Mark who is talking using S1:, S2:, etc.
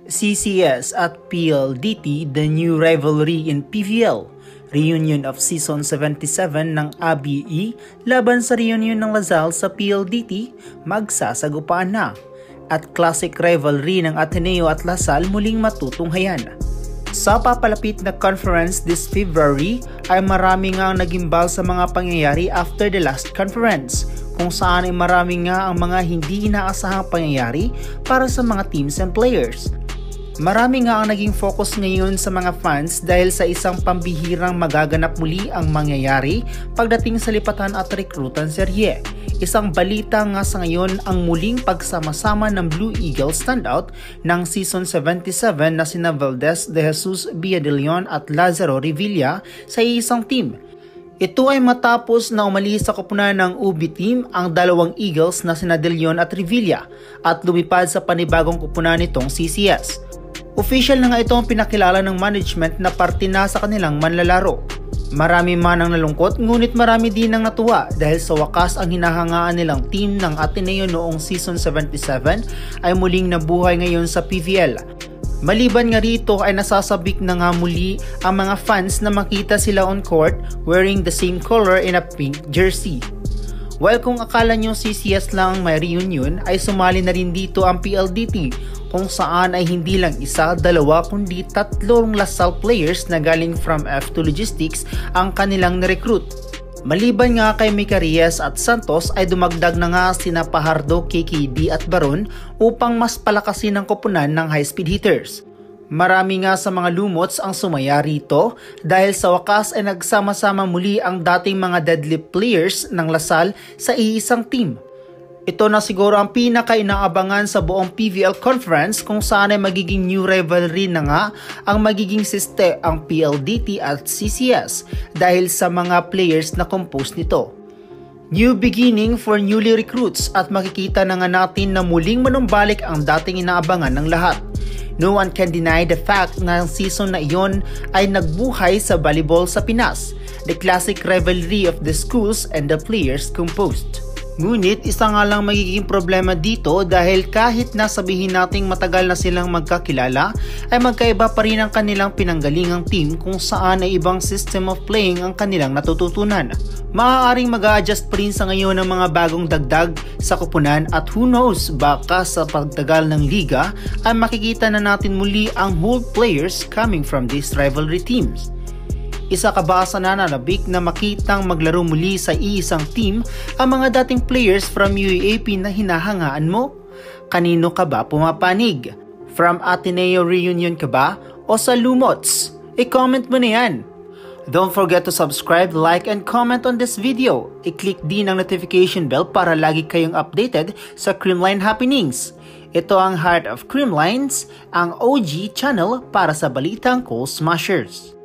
S1: CCS at PLDT, the new rivalry in PVL. Reunion of Season 77 ng ABE laban sa reunion ng Lazal sa PLDT magsasagupaan na. At classic rivalry ng Ateneo at Lasal muling matutunghayan. Sa papalapit na conference this February ay marami nga ang nagimbal sa mga pangyayari after the last conference, kung saan ay marami nga ang mga hindi inaasahang pangyayari para sa mga teams and players. Marami nga ang naging focus ngayon sa mga fans dahil sa isang pambihirang magaganap muli ang mangyayari pagdating sa lipatan at rekrutan serye. Isang balita nga sa ngayon ang muling pagsama-sama ng Blue Eagles standout ng Season 77 na sina Valdez de Jesus Villadileon at Lazaro Revilla sa isang team. Ito ay matapos na umalis sa koponan ng UB team ang dalawang Eagles na sina De Leon at Revilla at lumipad sa panibagong koponan nitong CCS. Official na nga ito ang pinakilala ng management na parte na sa kanilang manlalaro. Marami man ang nalungkot ngunit marami din ang natuwa dahil sa wakas ang hinahangaan nilang team ng Ateneo noong Season 77 ay muling nabuhay ngayon sa PVL. Maliban nga rito ay nasasabik na nga muli ang mga fans na makita sila on court wearing the same color in a pink jersey. While kung akala nyo CCS lang may reunion ay sumali na rin dito ang PLDT kung saan ay hindi lang isa, dalawa kundi tatlong Lasal players na galing from F2 Logistics ang kanilang na-recruit. Maliban nga kay Mika Reyes at Santos ay dumagdag na nga sina Pajardo, KKB at Baron upang mas palakasin ang koponan ng high-speed hitters. Marami nga sa mga lumots ang sumaya rito dahil sa wakas ay nagsama-sama muli ang dating mga deadlift players ng Lasal sa iisang team. Ito na siguro ang pinaka-inaabangan sa buong PVL conference kung saan ay magiging new rivalry na nga ang magiging siste ang PLDT at CCS dahil sa mga players na composed nito. New beginning for newly recruits at makikita na nga natin na muling manumbalik ang dating inaabangan ng lahat. No one can deny the fact na ang season na iyon ay nagbuhay sa volleyball sa Pinas, the classic rivalry of the schools and the players composed. Ngunit isa nga lang magiging problema dito dahil kahit nasabihin nating matagal na silang magkakilala ay magkaiba pa rin ang kanilang pinanggalingang team kung saan ay ibang system of playing ang kanilang natututunan. Maaaring mag-a-adjust pa rin sa ngayon ng mga bagong dagdag sa koponan at who knows baka sa pagtagal ng liga ay makikita na natin muli ang whole players coming from these rivalry teams. Isa ka ba sa nananabik na makitang maglaro muli sa iisang team ang mga dating players from UAAP na hinahangaan mo? Kanino ka ba pumapanig? From Ateneo reunion ka ba o sa Lumots? I-comment mo na yan! Don't forget to subscribe, like, and comment on this video. I-click din ang notification bell para lagi kayong updated sa Creamline happenings. Ito ang Heart of Creamlines, ang OG channel para sa balitang Coal Smashers.